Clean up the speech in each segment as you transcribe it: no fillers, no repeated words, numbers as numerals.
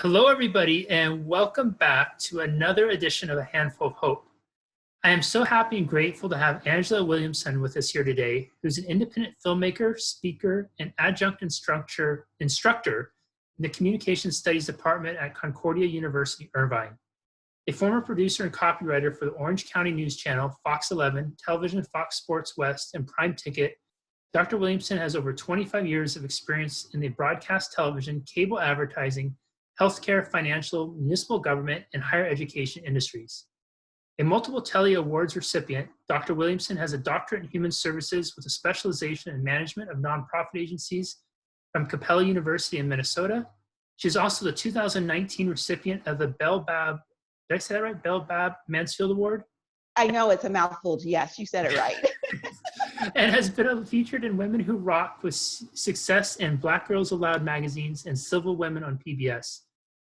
Hello, everybody, and welcome back to another edition of A Handful of Hope. I am so happy and grateful to have Angela Williamson with us here today, who's an independent filmmaker, speaker, and adjunct instructor in the Communication Studies Department at Concordia University Irvine. A former producer and copywriter for the Orange County NewsChannel, Fox 11, Television, Fox Sports West, and Prime Ticket, Dr. Williamson has over 25 years of experience in the broadcast television, cable advertising, healthcare, financial, municipal government, and higher education industries. A multiple Telly Awards recipient, Dr. Williamson has a doctorate in human services with a specialization in management of nonprofit agencies from Capella University in Minnesota. She is also the 2019 recipient of the Belle Babb, did I say that right? Belle Babb Mansfield Award? I know it's a mouthful. Yes, you said it right. And has been featured in Women Who Rock with success in Black Girls Aloud magazines and Civil Women on PBS.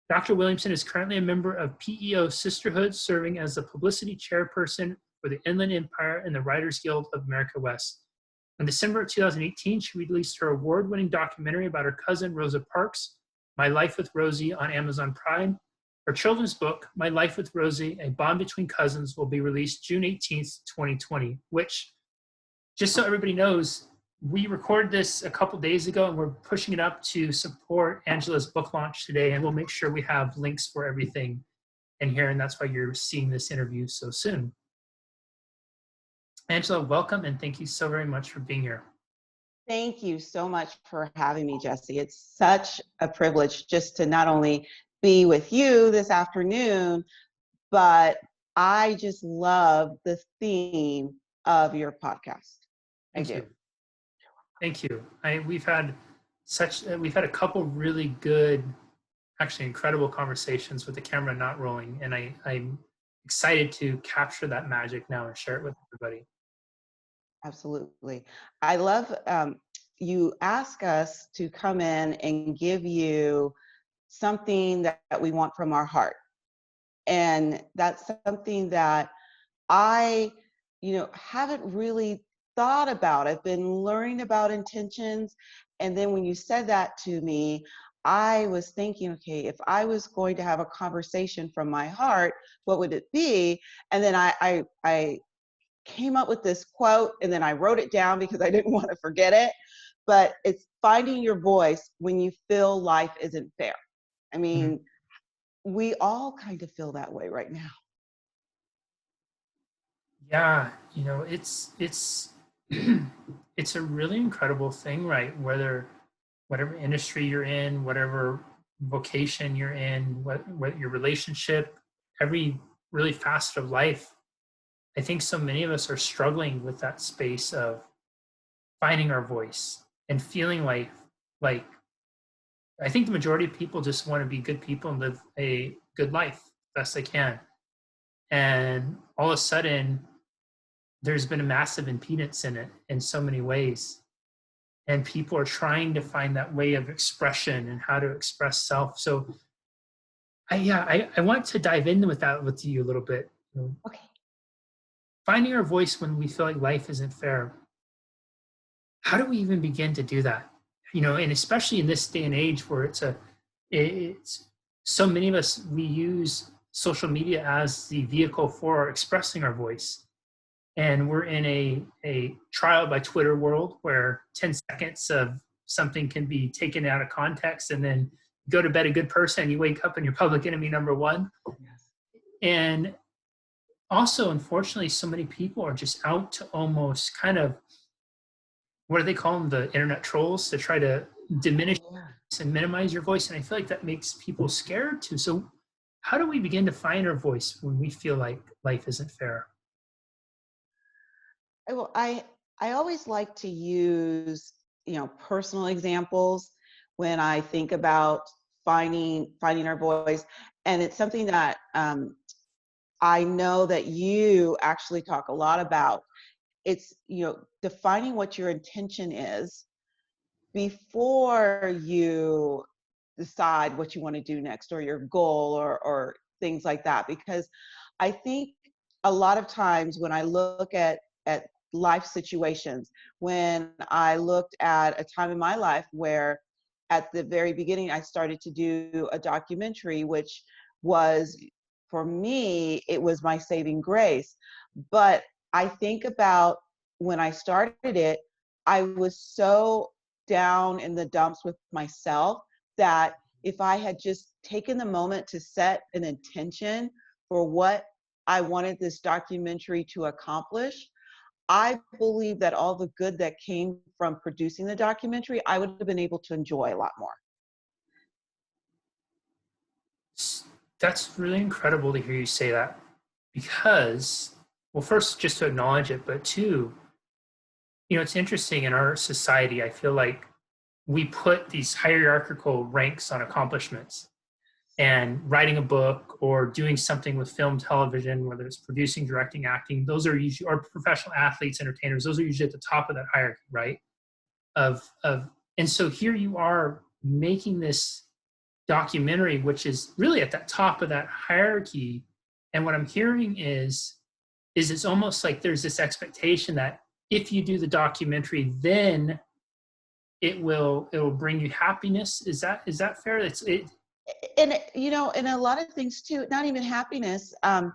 Dr. Williamson is currently a member of PEO Sisterhood, serving as the publicity chairperson for the Inland Empire and the Writers Guild of America West. In December of 2018, she released her award-winning documentary about her cousin, Rosa Parks, My Life with Rosie, on Amazon Prime. Her children's book, My Life with Rosie, A Bond Between Cousins, will be released June 18th, 2020, which, just so everybody knows, we recorded this a couple days ago and we're pushing it up to support Angela's book launch today, and we'll make sure we have links for everything in here, and that's why you're seeing this interview so soon. Angela, welcome, and thank you so very much for being here. Thank you so much for having me, Jesse. It's such a privilege just to not only be with you this afternoon, but I just love the theme of your podcast. Thank you. Thank you. We've had a couple really good, actually incredible conversations with the camera not rolling, and I'm excited to capture that magic now and share it with everybody. Absolutely. I love you ask us to come in and give you something that we want from our heart. And that's something that I, haven't really thought about. I've been learning about intentions. And then when you said that to me, I was thinking, okay, if I was going to have a conversation from my heart, what would it be? And then I came up with this quote, and then I wrote it down because I didn't want to forget it. But it's finding your voice when you feel life isn't fair. I mean, we all kind of feel that way right now. Yeah, it's it's a really incredible thing, right? Whatever industry you're in, whatever vocation you're in, what your relationship, every really facet of life, I think so many of us are struggling with that space of finding our voice and feeling like I think the majority of people just want to be good people and live a good life best they can. And all of a sudden, there's been a massive impedance in it in so many ways. And people are trying to find that way of expression and how to express self. So I want to dive in with that with you a little bit. Okay. Finding our voice when we feel like life isn't fair. How do we even begin to do that? And especially in this day and age where it's so many of us, we use social media as the vehicle for expressing our voice. And we're in a trial by Twitter world where 10 seconds of something can be taken out of context, and then you go to bed a good person and you wake up and you're public enemy number one. Yes. And also, unfortunately, so many people are just out to almost kind of, what do they call them? The internet trolls, to try to diminish and minimize your voice. And I feel like that makes people scared too. So how do we begin to find our voice when we feel like life isn't fair? Well, I always like to use, personal examples when I think about finding our voice. And it's something that I know that you actually talk a lot about. It's, defining what your intention is before you decide what you want to do next, or your goal, or things like that. Because I think a lot of times when I look at life situations, when I looked at a time in my life where at the very beginning, I started to do a documentary, which was, for me, it was my saving grace. But I think about when I started it, I was so down in the dumps with myself that if I had just taken the moment to set an intention for what I wanted this documentary to accomplish, I believe that all the good that came from producing the documentary, I would have been able to enjoy a lot more. That's really incredible to hear you say that, because, well, first, just to acknowledge it, but two, it's interesting in our society, I feel like we put these hierarchical ranks on accomplishments, and writing a book or doing something with film, television, whether it's producing, directing, acting, those are usually, or professional athletes, entertainers, those are usually at the top of that hierarchy, right? And so here you are making this documentary, which is really at the top of that hierarchy. And what I'm hearing is it's almost like there's this expectation that if you do the documentary, then it will bring you happiness. Is that fair? And and a lot of things too, not even happiness. And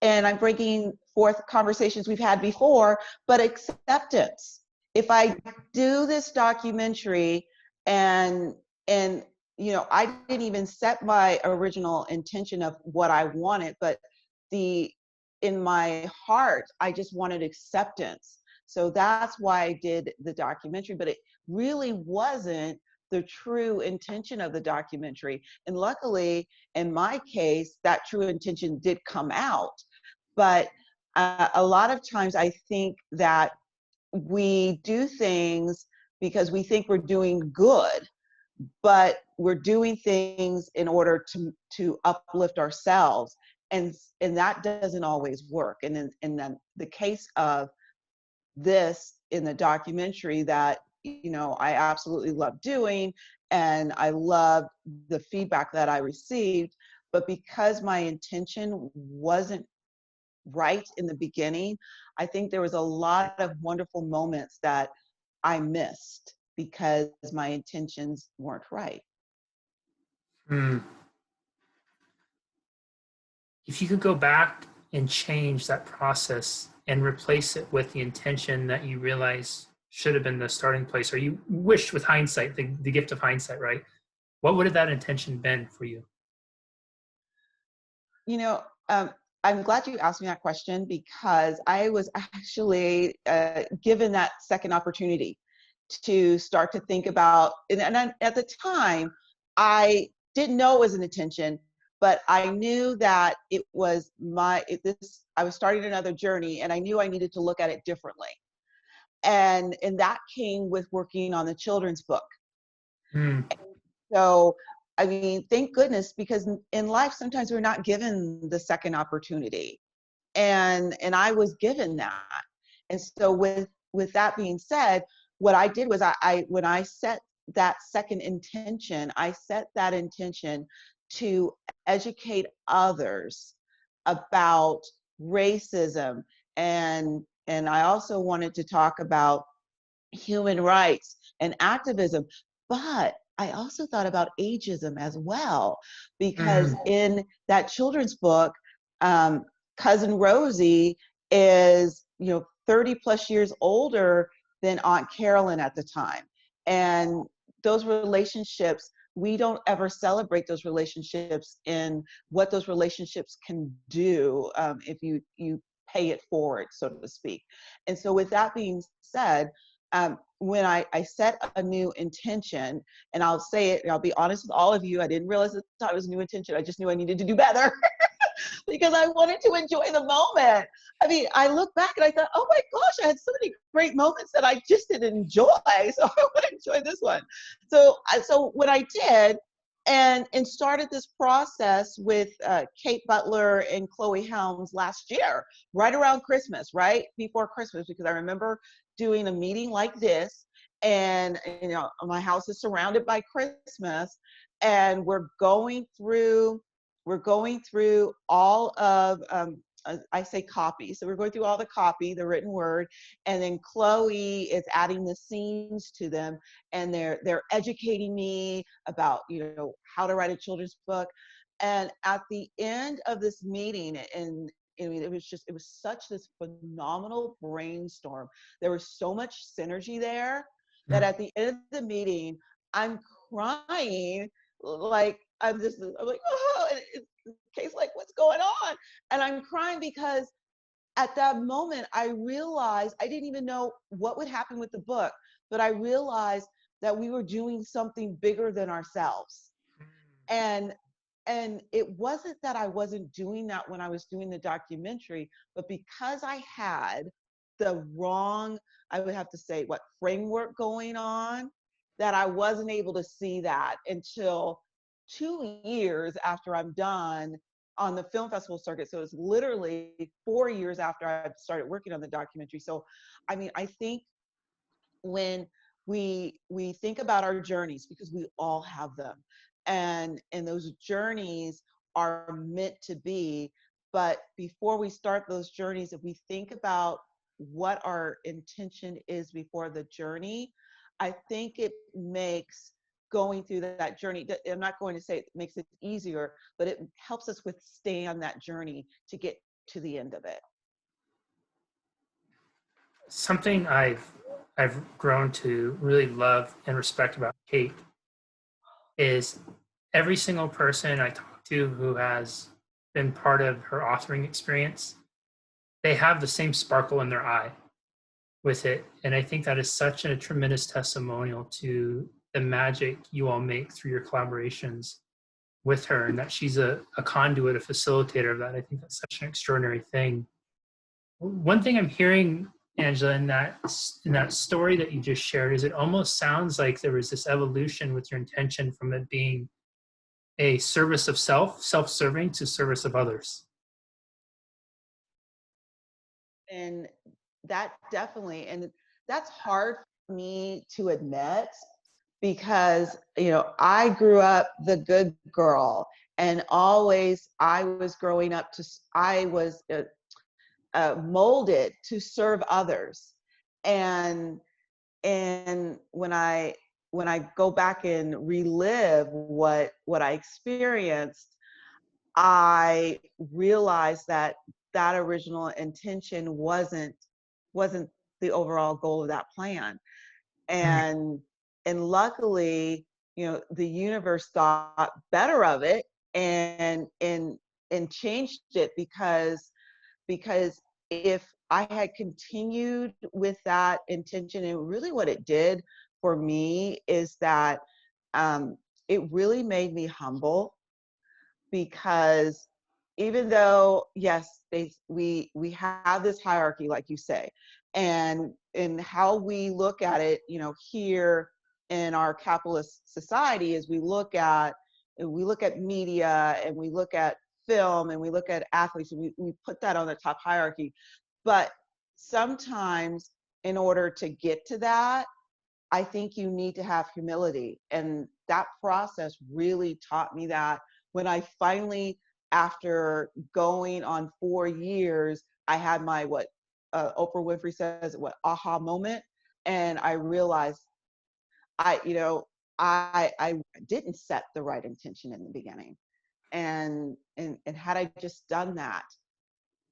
I'm bringing forth conversations we've had before, but acceptance. If I do this documentary and I didn't even set my original intention of what I wanted, but in my heart, I just wanted acceptance. So that's why I did the documentary, but it really wasn't the true intention of the documentary. And luckily, in my case, that true intention did come out. But a lot of times I think that we do things because we think we're doing good, but we're doing things in order to uplift ourselves. And that doesn't always work. And in the case of this in the documentary that I absolutely love doing, and I loved the feedback that I received, but because my intention wasn't right in the beginning, I think there was a lot of wonderful moments that I missed because my intentions weren't right. If you could go back and change that process and replace it with the intention that you realize should have been the starting place, or you wished with hindsight, the gift of hindsight, right? What would have that intention been for you? I'm glad you asked me that question, because I was actually given that second opportunity to start to think about, and at the time, I didn't know it was an intention, but I knew that it was I was starting another journey, and I knew I needed to look at it differently. And that came with working on the children's book. So, I mean, thank goodness, because in life, sometimes we're not given the second opportunity. And I was given that. And so with that being said, what I did was when I set that second intention, I set that intention to educate others about racism, and I also wanted to talk about human rights and activism, but I also thought about ageism as well, because in that children's book, cousin Rosie is 30 plus years older than Aunt Carolyn at the time, and those relationships, we don't ever celebrate those relationships and what those relationships can do if you pay it forward, so to speak. And so with that being said, when I set a new intention, and I'll say it, and I'll be honest with all of you, I didn't realize at the time it was a new intention. I just knew I needed to do better because I wanted to enjoy the moment. I mean, I look back and I thought, oh my gosh, I had so many great moments that I just didn't enjoy. So I want to enjoy this one. So what I did, and started this process with Kate Butler and Chloe Helms last year, right around Christmas, right before Christmas, because I remember doing a meeting like this, and my house is surrounded by Christmas, and we're going through all of I say copy. So we're going through all the copy, the written word, and then Chloe is adding the scenes to them, and they're educating me about, how to write a children's book. And at the end of this meeting, and I mean, it was such this phenomenal brainstorm. There was so much synergy there that at the end of the meeting, I'm crying, like I'm like, oh, and it's case like, what's going on? And I'm crying because at that moment, I realized I didn't even know what would happen with the book, but I realized that we were doing something bigger than ourselves. And it wasn't that I wasn't doing that when I was doing the documentary, but because I had the wrong, I would have to say, framework going on, that I wasn't able to see that until 2 years after I'm done on the film festival circuit. So it's literally 4 years after I started working on the documentary. So, I mean, I think when we think about our journeys, because we all have them, and those journeys are meant to be, but before we start those journeys, if we think about what our intention is before the journey, I think it makes going through that journey, I'm not going to say it makes it easier, but it helps us withstand that journey to get to the end of it. Something I've grown to really love and respect about Kate is every single person I talk to who has been part of her authoring experience, they have the same sparkle in their eye with it. And I think that is such a tremendous testimonial to the magic you all make through your collaborations with her, and that she's a conduit, a facilitator of that. I think that's such an extraordinary thing. One thing I'm hearing, Angela, in that story that you just shared, is it almost sounds like there was this evolution with your intention from it being a service of self-serving, to service of others. And that definitely, and that's hard for me to admit, because I grew up the good girl, and always I was growing up I was molded to serve others. And when I go back and relive what I experienced, I realized that original intention wasn't the overall goal of that plan. And luckily, the universe thought better of it, and changed it, because if I had continued with that intention, and really what it did for me is that it really made me humble, because even though, yes, we have this hierarchy, like you say, and how we look at it, here in our capitalist society, is we look at media, and we look at film, and we look at athletes, and we put that on the top hierarchy. But sometimes, in order to get to that, I think you need to have humility. And that process really taught me that when I finally, after going on 4 years, I had my, Oprah Winfrey says, aha moment. And I realized I didn't set the right intention in the beginning. And had I just done that,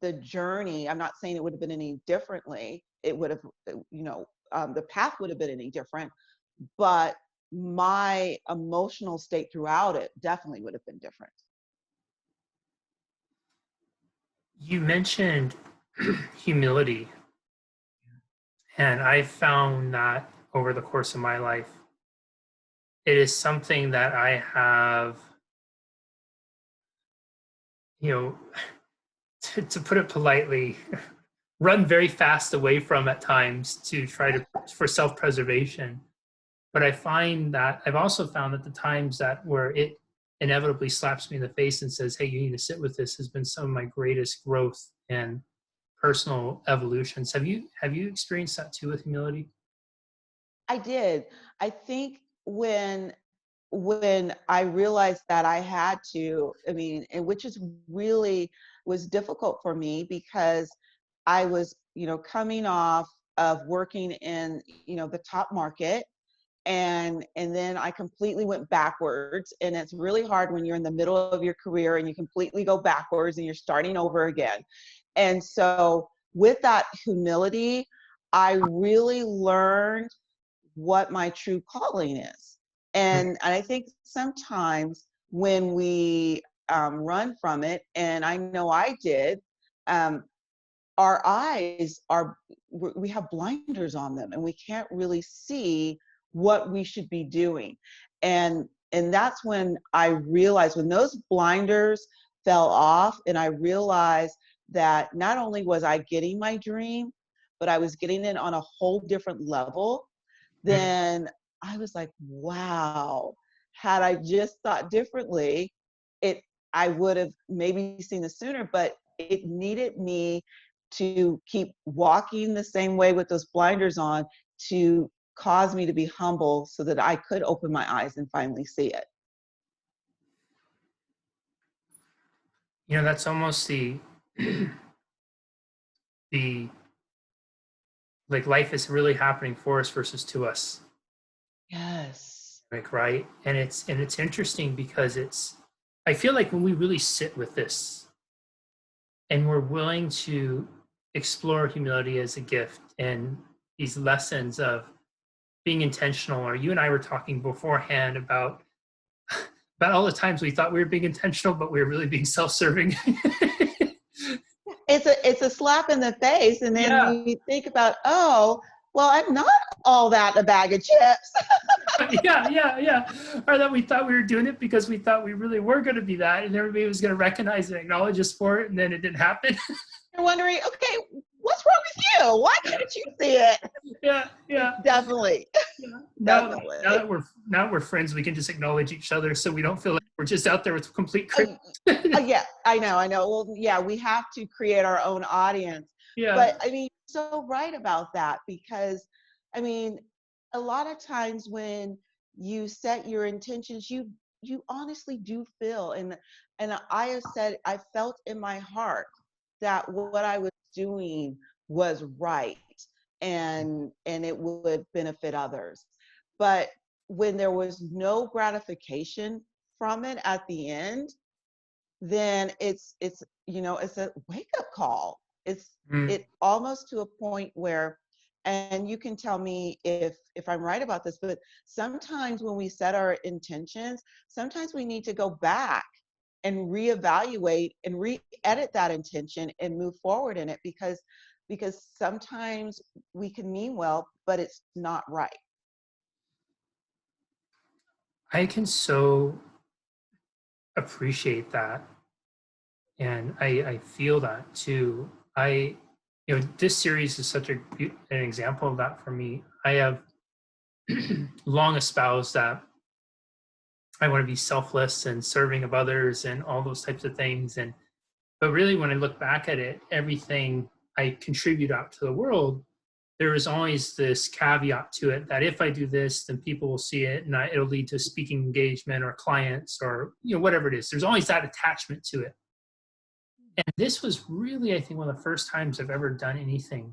the journey, I'm not saying it would have been any differently. It would have, the path would have been any different, but my emotional state throughout it definitely would have been different. You mentioned humility, and I found that over the course of my life, it is something that I have, to put it politely, run very fast away from at times to try for self-preservation. But I find that I've also found that the times where it inevitably slaps me in the face and says, hey, you need to sit with this, has been some of my greatest growth and personal evolutions. Have you experienced that too with humility? I did. I think when I realized that I had to, and which is really was difficult for me because I was, coming off of working in, the top market. And then I completely went backwards. And it's really hard when you're in the middle of your career and you completely go backwards and you're starting over again. And so with that humility, I really learned what my true calling is. And I think sometimes when we run from it, and I know I did, our eyes we have blinders on them and we can't really see what we should be doing. And that's when I realized, when those blinders fell off and I realized that not only was I getting my dream, but I was getting it on a whole different level, then I was like, wow, had I just thought differently, I would have maybe seen this sooner, but it needed me to keep walking the same way with those blinders on to cause me to be humble so that I could open my eyes and finally see it. That's almost the like life is really happening for us versus to us. Yes. Like, right. And it's interesting because I feel like when we really sit with this and we're willing to explore humility as a gift and these lessons of being intentional, or you and I were talking beforehand about all the times we thought we were being intentional, but we were really being self-serving. It's a slap in the face. And then Yeah. you think about, oh, well, I'm not all that a bag of chips. Yeah. Or that we thought we were doing it because we thought we really were going to be that, and everybody was going to recognize and acknowledge us for it, and then it didn't happen. You're wondering, okay, what's wrong with you? Why can't you see it? Yeah. Definitely. Yeah. Definitely. Now that we're friends, we can just acknowledge each other, so we don't feel like we're just out there with complete critics. Yeah, I know. Well, yeah, we have to create our own audience. Yeah. But I mean, so right about that, because I mean, a lot of times when you set your intentions, you honestly do feel, and I have said, I felt in my heart that what I was doing was right, and it would benefit others. But when there was no gratification from it at the end, then it's a wake up call. It almost to a point where, and you can tell me if I'm right about this, but sometimes when we set our intentions, sometimes we need to go back and reevaluate and re-edit that intention and move forward in it, because sometimes we can mean well, but it's not right. I can so appreciate that. And I feel that too. This series is such an example of that for me. I have long espoused that I want to be selfless and serving of others and all those types of things. But really, when I look back at it, everything I contribute out to the world, there is always this caveat to it that if I do this, then people will see it and it'll lead to speaking engagement or clients or whatever it is. There's always that attachment to it. And this was really, I think, one of the first times I've ever done anything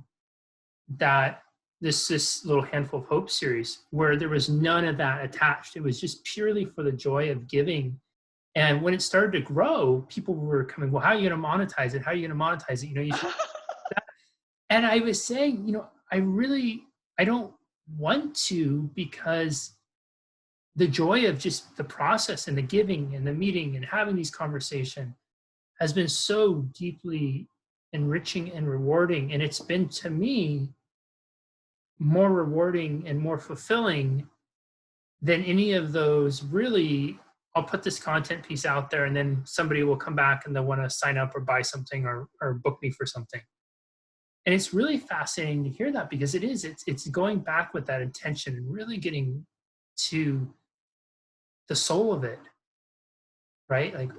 that this little Handful of Hope series where there was none of that attached. It was just purely for the joy of giving. And when it started to grow, people were coming, well, how are you going to monetize it? How are you going to monetize it? You should. And I was saying, I don't want to, because the joy of just the process and the giving and the meeting and having these conversations has been so deeply enriching and rewarding. And it's been, to me, more rewarding and more fulfilling than any of those. Really, I'll put this content piece out there and then somebody will come back and they'll want to sign up or buy something or book me for something. And it's really fascinating to hear that, because it's going back with that intention and really getting to the soul of it, right? Like,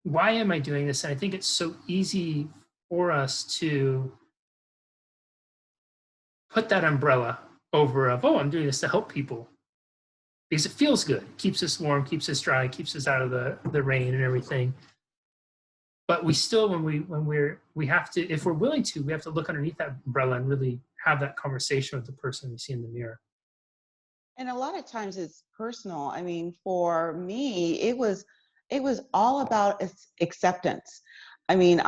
why am I doing this? And I think it's so easy for us to put that umbrella over of, oh, I'm doing this to help people because it feels good. It keeps us warm, keeps us dry, keeps us out of the rain and everything. but we still, we have to, if we're willing to, we have to look underneath that umbrella and really have that conversation with the person we see in the mirror. And a lot of times it's personal. I mean, for me, it was all about acceptance. I mean,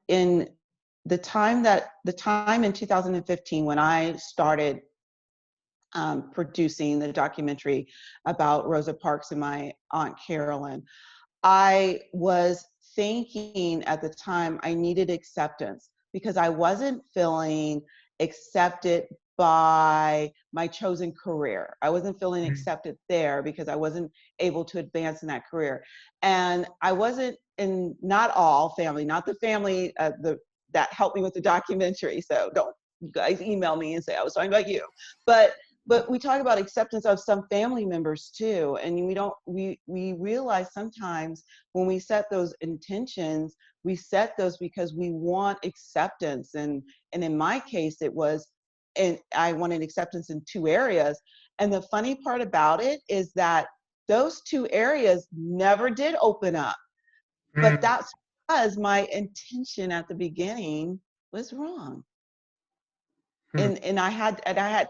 in the time in 2015 when I started producing the documentary about Rosa Parks and my Aunt Carolyn, I was thinking at the time I needed acceptance because I wasn't feeling accepted by my chosen career. I wasn't feeling accepted there because I wasn't able to advance in that career. And I wasn't in, not all family, not the family that helped me with the documentary. So don't you guys email me and say I was talking about you. But we talk about acceptance of some family members too. And we realize sometimes when we set those intentions, we set those because we want acceptance. And in my case, it was, and I wanted acceptance in two areas. And the funny part about it is that those two areas never did open up. But that's because my intention at the beginning was wrong. And I had,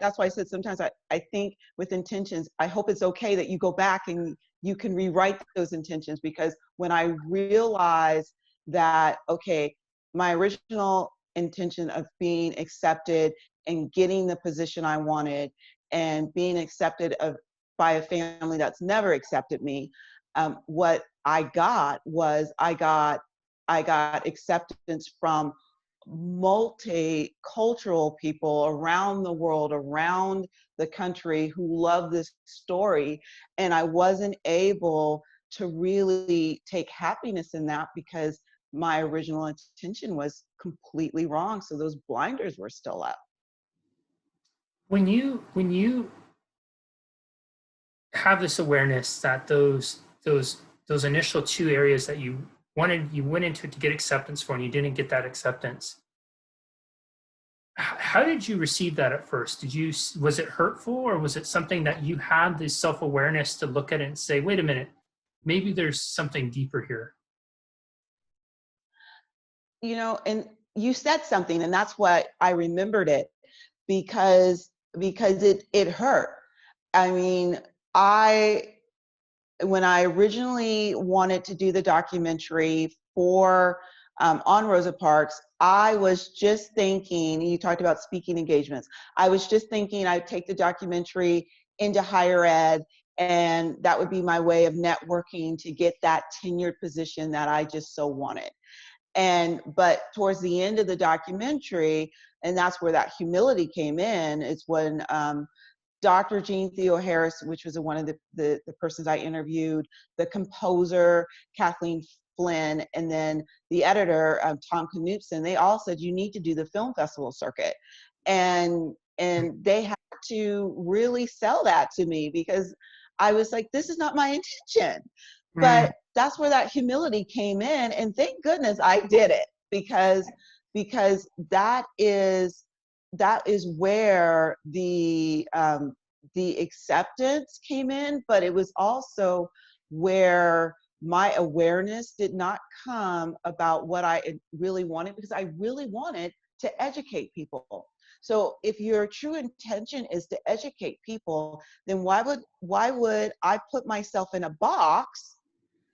that's why I said sometimes I think with intentions, I hope it's okay that you go back and you can rewrite those intentions, because when I realized that, okay, my original intention of being accepted and getting the position I wanted and being accepted by a family that's never accepted me, what I got was I got acceptance from multicultural people around the world, around the country, who love this story. And I wasn't able to really take happiness in that because my original intention was completely wrong. So those blinders were still up. When you have this awareness that those initial two areas that you went into it to get acceptance for, and you didn't get that acceptance, how did you receive that at first? Was it hurtful, or was it something that you had this self-awareness to look at it and say, wait a minute, maybe there's something deeper here? And you said something, and that's what I remembered it, because it hurt. I mean, when I originally wanted to do the documentary for on Rosa Parks, I was just thinking, you talked about speaking engagements. I was just thinking I'd take the documentary into higher ed, and that would be my way of networking to get that tenured position that I just so wanted. But towards the end of the documentary, and that's where that humility came in, is when Dr. Jean Theo Harris, which was one of the persons I interviewed, the composer, Kathleen Flynn, and then the editor, Tom Knutson, they all said, you need to do the film festival circuit. And they had to really sell that to me, because I was like, this is not my intention. But that's where that humility came in. And thank goodness I did it, because that is where the acceptance came in. But it was also where my awareness did not come about what I really wanted, because I really wanted to educate people. So if your true intention is to educate people, then why would I put myself in a box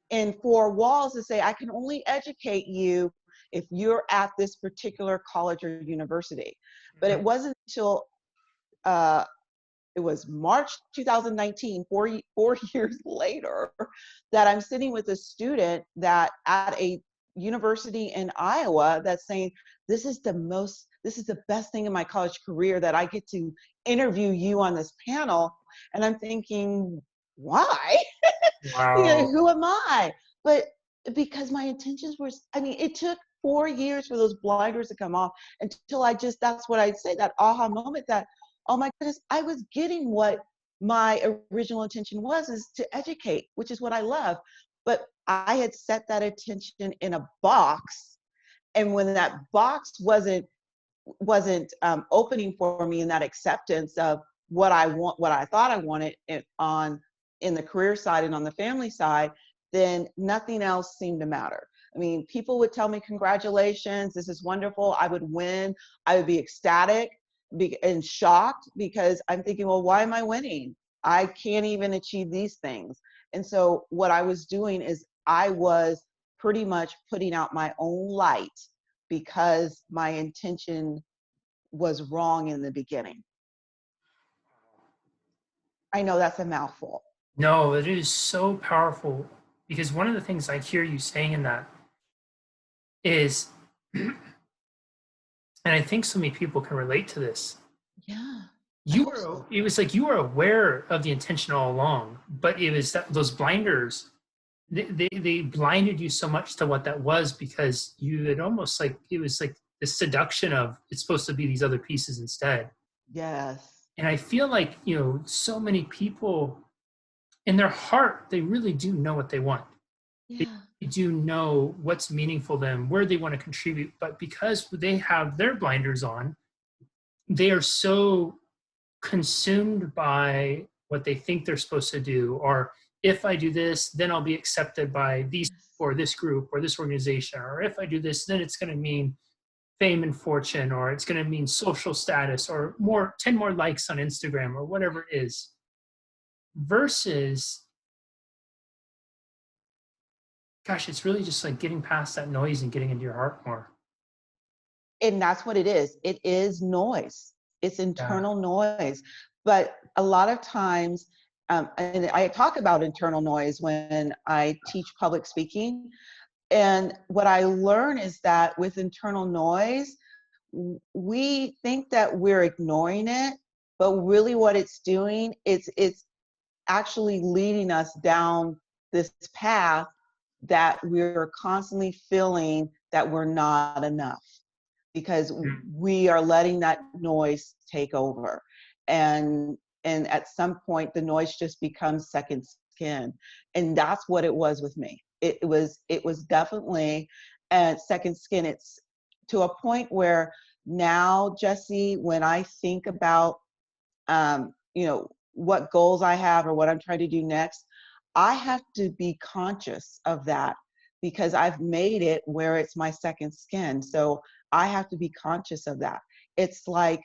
and four walls to say I can only educate you if you're at this particular college or university? But it wasn't until it was March 2019, four years later, that I'm sitting with a student that at a university in Iowa that's saying, this is the best thing in my college career, that I get to interview you on this panel. And I'm thinking, why? Wow. Who am I? But because my intentions were, it took 4 years for those blinders to come off until that's what I'd say, that aha moment that, oh my goodness, I was getting what my original intention was, is to educate, which is what I love. But I had set that intention in a box. And when that box wasn't opening for me in that acceptance of what I thought I wanted in the career side and on the family side, then nothing else seemed to matter. I mean, people would tell me, congratulations, this is wonderful. I would win. I would be ecstatic and shocked because I'm thinking, well, why am I winning? I can't even achieve these things. And so what I was doing is I was pretty much putting out my own light because my intention was wrong in the beginning. I know that's a mouthful. No, it is so powerful, because one of the things I hear you saying in that is, and I think so many people can relate to this. Yeah. It was like you were aware of the intention all along, but it was that those blinders, they blinded you so much to what that was, because you had almost like, it was like the seduction of, it's supposed to be these other pieces instead. Yes. And I feel like, so many people in their heart, they really do know what they want. Yeah. They do know what's meaningful to them, where they want to contribute, but because they have their blinders on, they are so consumed by what they think they're supposed to do, or if I do this, then I'll be accepted by these or this group or this organization, or if I do this, then it's going to mean fame and fortune, or it's going to mean social status, or 10 more likes on Instagram, or whatever it is, versus, gosh, it's really just like getting past that noise and getting into your heart more. And that's what it is. It is noise. It's Yeah. internal noise. But a lot of times, and I talk about internal noise when I teach public speaking. And what I learn is that with internal noise, we think that we're ignoring it, but really what it's doing, it's actually leading us down this path that we're constantly feeling that we're not enough, because we are letting that noise take over. And at some point the noise just becomes second skin. And that's what it was with me. It was definitely second skin. It's to a point where now, Jesse, when I think about what goals I have or what I'm trying to do next, I have to be conscious of that because I've made it where it's my second skin. So I have to be conscious of that. It's like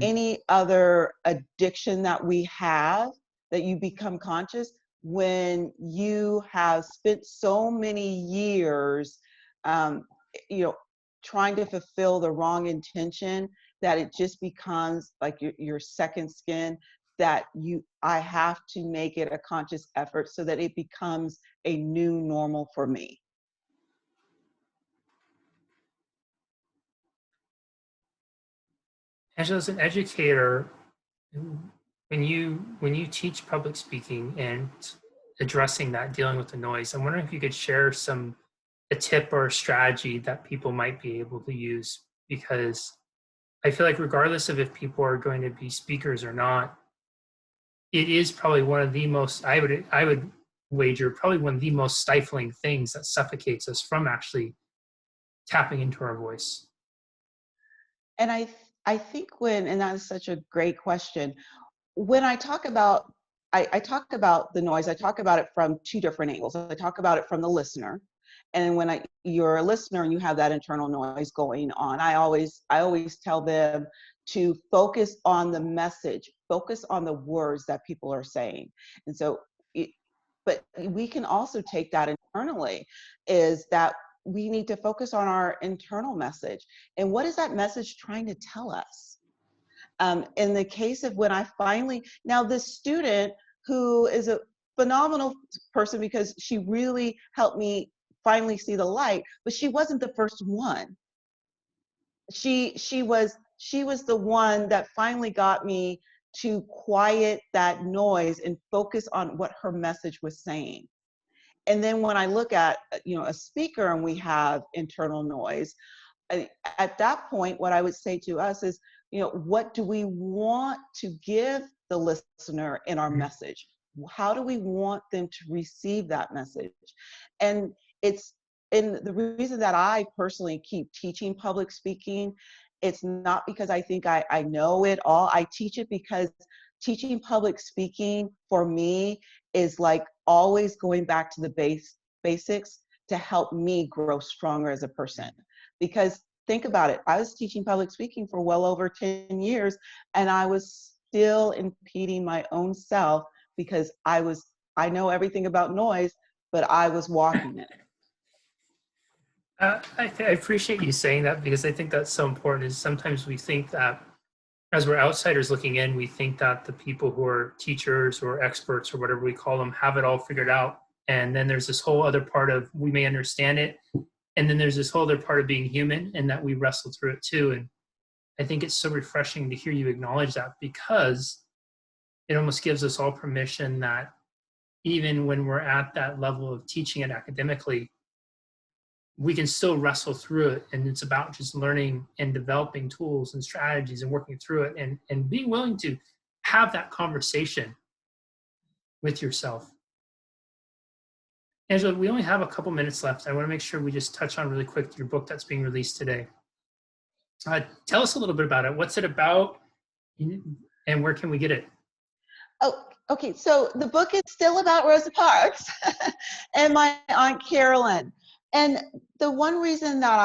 any other addiction that we have, that you become conscious when you have spent so many years, trying to fulfill the wrong intention, that it just becomes like your second skin, that I have to make it a conscious effort so that it becomes a new normal for me. Angela, as an educator, when you teach public speaking and addressing that, dealing with the noise, I'm wondering if you could share a tip or a strategy that people might be able to use, because I feel like regardless of if people are going to be speakers or not, it is probably one of the most, I would wager, probably one of the most stifling things that suffocates us from actually tapping into our voice. And I think and that is such a great question. When I talk about, I talk about the noise, I talk about it from two different angles. I talk about it from the listener. And when you're a listener and you have that internal noise going on, I always tell them to focus on the message, focus on the words that people are saying. And so, but we can also take that internally, is that we need to focus on our internal message. And what is that message trying to tell us? In the case of when I finally, now this student who is a phenomenal person because she really helped me finally see the light, but she wasn't the first one. She was the one that finally got me to quiet that noise and focus on what her message was saying. And then when I look at a speaker and we have internal noise, at that point, what I would say to us is, what do we want to give the listener in our message? How do we want them to receive that message? And the reason that I personally keep teaching public speaking, it's not because I think I know it all. I teach it because teaching public speaking for me is like always going back to the basics, to help me grow stronger as a person. Because think about it, I was teaching public speaking for well over 10 years, and I was still impeding my own self because I know everything about noise, but I was walking it. I appreciate you saying that, because I think that's so important. Is sometimes we think that as we're outsiders looking in, we think that the people who are teachers or experts or whatever we call them have it all figured out. And then there's this whole other part of, we may understand it. And then there's this whole other part of being human, and that we wrestle through it too. And I think it's so refreshing to hear you acknowledge that, because it almost gives us all permission that even when we're at that level of teaching it academically, we can still wrestle through it. And it's about just learning and developing tools and strategies and working through it, and being willing to have that conversation with yourself. Angela, we only have a couple minutes left. I want to make sure we just touch on really quick your book that's being released today. Tell us a little bit about it. What's it about, and where can we get it? Oh, okay. So the book is still about Rosa Parks and my Aunt Carolyn. And the one reason that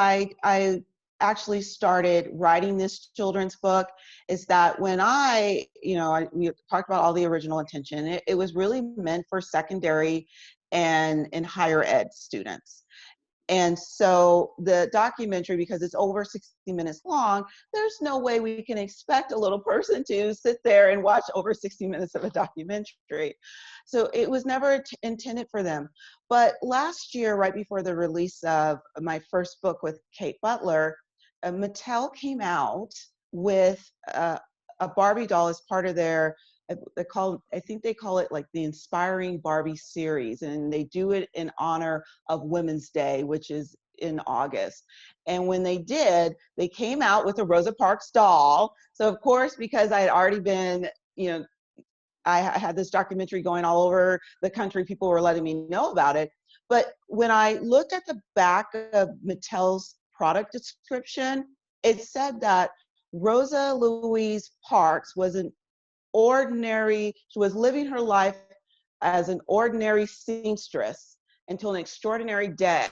I actually started writing this children's book is that when we talked about all the original intention, it was really meant for secondary and higher ed students. And so the documentary, because it's over 60 minutes long, there's no way we can expect a little person to sit there and watch over 60 minutes of a documentary. So it was never intended for them. But last year, right before the release of my first book with Kate Butler, Mattel came out with a Barbie doll as part of their, I think they call it like the Inspiring Barbie series, and they do it in honor of Women's Day, which is in August. And when they did, they came out with a Rosa Parks doll. So of course, because I had already been, I had this documentary going all over the country, people were letting me know about it. But when I looked at the back of Mattel's product description, it said that Rosa Louise Parks she was living her life as an ordinary seamstress until an extraordinary day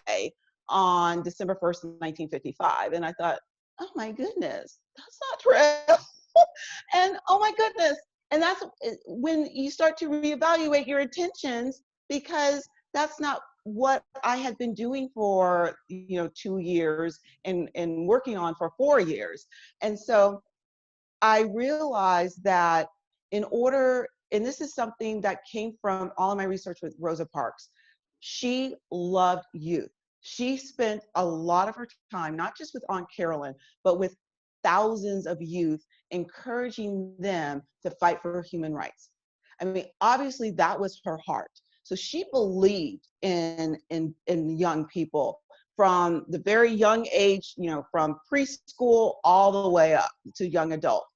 on December 1st, 1955. And I thought, oh my goodness, that's not true. And oh my goodness. And that's when you start to reevaluate your intentions, because that's not what I had been doing for 2 years and working on for 4 years. And so I realized that and this is something that came from all of my research with Rosa Parks, she loved youth. She spent a lot of her time, not just with Aunt Carolyn, but with thousands of youth, encouraging them to fight for human rights. I mean, obviously that was her heart. So she believed in young people from the very young age, from preschool all the way up to young adult.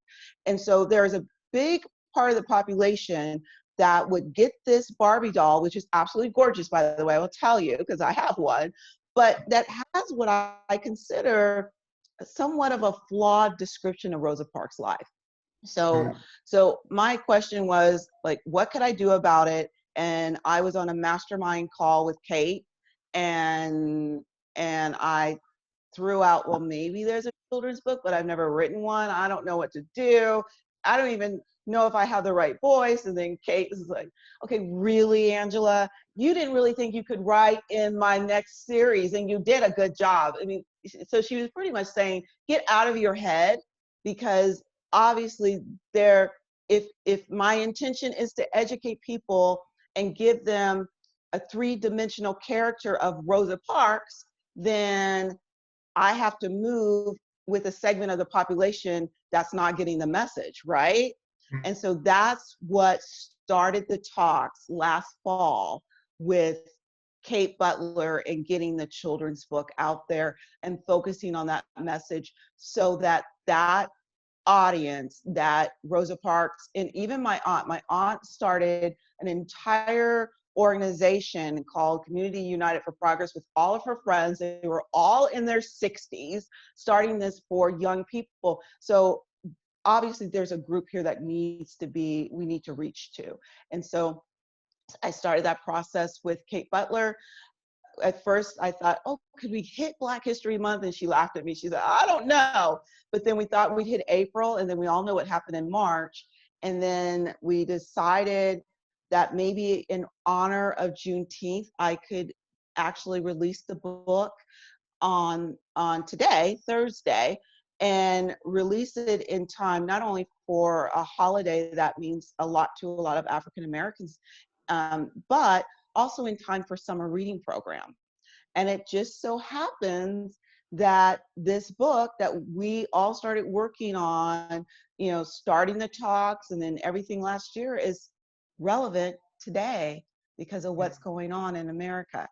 And so there's a big part of the population that would get this Barbie doll, which is absolutely gorgeous, by the way, I will tell you, because I have one, but that has what I consider somewhat of a flawed description of Rosa Parks' life. So my question was, like, what could I do about it? And I was on a mastermind call with Kate, and I threw out, well, maybe there's a children's book, but I've never written one. I don't know what to do. I don't even know if I have the right voice. And then Kate was like, okay, really, Angela, you didn't really think you could write in my next series, and you did a good job. I mean, so she was pretty much saying, get out of your head, because obviously if my intention is to educate people and give them a 3-dimensional character of Rosa Parks, then I have to move with a segment of the population that's not getting the message, right? And so that's what started the talks last fall with Kate Butler and getting the children's book out there and focusing on that message, so that audience, that Rosa Parks, and even my aunt started an entire organization called Community United for Progress with all of her friends. They were all in their 60s, starting this for young people. So obviously there's a group here that we need to reach to. And so I started that process with Kate Butler. at first I thought, oh, could we hit Black History Month? And she laughed at me. She said, I don't know. But then we thought we'd hit April, and then we all know what happened in March. And then we decided that maybe in honor of Juneteenth, I could actually release the book on today, Thursday, and release it in time, not only for a holiday that means a lot to a lot of African Americans, but also in time for summer reading program. And it just so happens that this book that we all started working on, you know, starting the talks and then everything last year, is relevant today because of what's going on in America.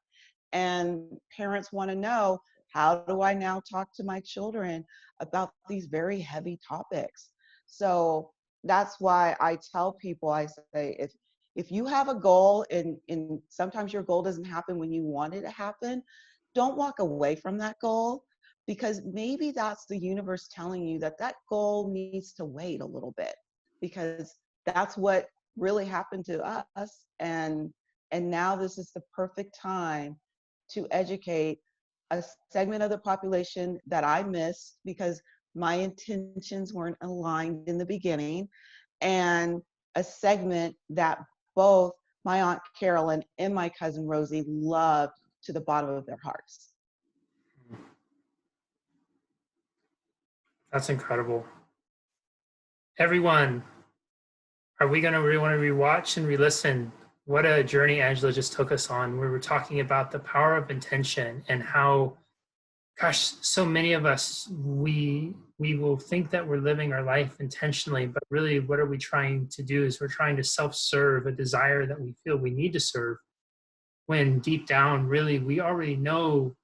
And parents want to know, how do I now talk to my children about these very heavy topics? So that's why I tell people, I say, if you have a goal and sometimes your goal doesn't happen when you want it to happen, don't walk away from that goal, because maybe that's the universe telling you that that goal needs to wait a little bit, because that's what really happened to us. And now this is the perfect time to educate a segment of the population that I missed because my intentions weren't aligned in the beginning, and a segment that both my Aunt Carolyn and my cousin Rosie loved to the bottom of their hearts. That's incredible. Everyone, are we want to rewatch and re-listen? What a journey Angela just took us on. We were talking about the power of intention and how, gosh, so many of us, we will think that we're living our life intentionally, but really what are we trying to do is we're trying to self-serve a desire that we feel we need to serve, when deep down, really, we already know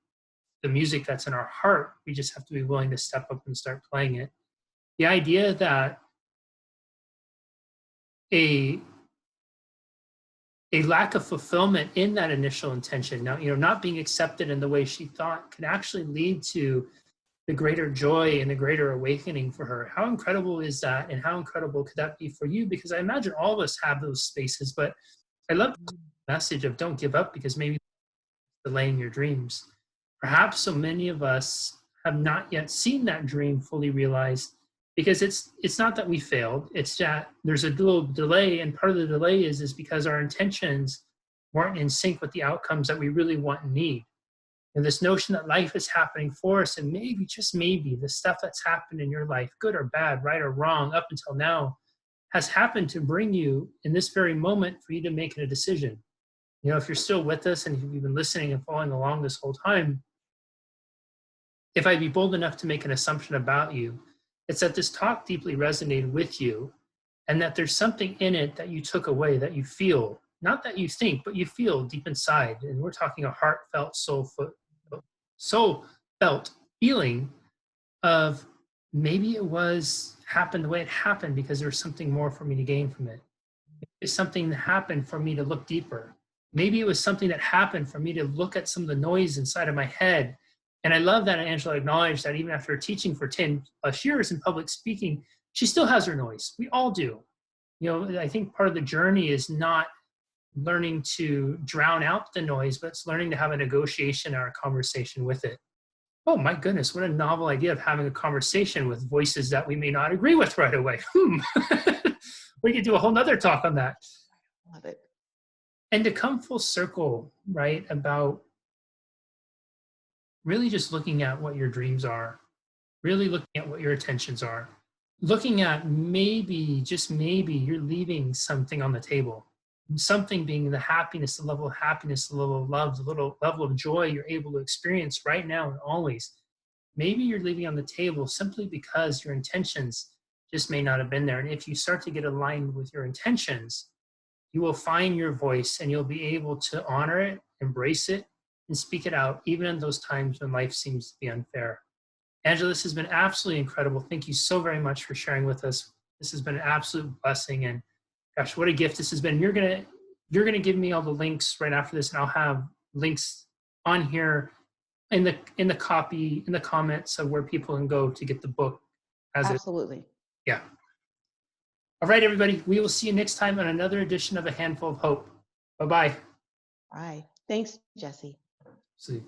the music that's in our heart. We just have to be willing to step up and start playing it. The idea that a lack of fulfillment in that initial intention, now, not being accepted in the way she thought, could actually lead to the greater joy and the greater awakening for her. How incredible is that? And how incredible could that be for you? Because I imagine all of us have those spaces, but I love the message of don't give up, because maybe delaying your dreams. Perhaps so many of us have not yet seen that dream fully realized, because it's not that we failed, it's that there's a little delay, and part of the delay is because our intentions weren't in sync with the outcomes that we really want and need. And this notion that life is happening for us, and maybe, just maybe, the stuff that's happened in your life, good or bad, right or wrong, up until now, has happened to bring you in this very moment for you to make a decision. If you're still with us and you've been listening and following along this whole time, if I'd be bold enough to make an assumption about you, it's that this talk deeply resonated with you, and that there's something in it that you took away, that you feel, not that you think, but you feel deep inside. And we're talking a heartfelt, soul felt feeling of, maybe it was happened the way it happened because there's something more for me to gain from it. It's something that happened for me to look deeper. Maybe it was something that happened for me to look at some of the noise inside of my head. And I love that Angela acknowledged that even after teaching for 10 plus years in public speaking, she still has her noise. We all do. I think part of the journey is not learning to drown out the noise, but it's learning to have a negotiation or a conversation with it. Oh my goodness, what a novel idea of having a conversation with voices that we may not agree with right away. We could do a whole nother talk on that. Love it. And to come full circle, right, about really just looking at what your dreams are, really looking at what your intentions are, looking at maybe, just maybe, you're leaving something on the table. Something being the happiness, the level of happiness, the level of love, the little level of joy you're able to experience right now and always. Maybe you're leaving on the table simply because your intentions just may not have been there. And if you start to get aligned with your intentions, you will find your voice and you'll be able to honor it, embrace it, and speak it out, even in those times when life seems to be unfair. Angela, this has been absolutely incredible. Thank you so very much for sharing with us. This has been an absolute blessing, and gosh, what a gift this has been. You're gonna give me all the links right after this, and I'll have links on here in the copy, in the comments of where people can go to get the book. Absolutely. Yeah. All right, everybody. We will see you next time on another edition of A Handful of Hope. Bye-bye. Bye. Thanks, Jesse. See.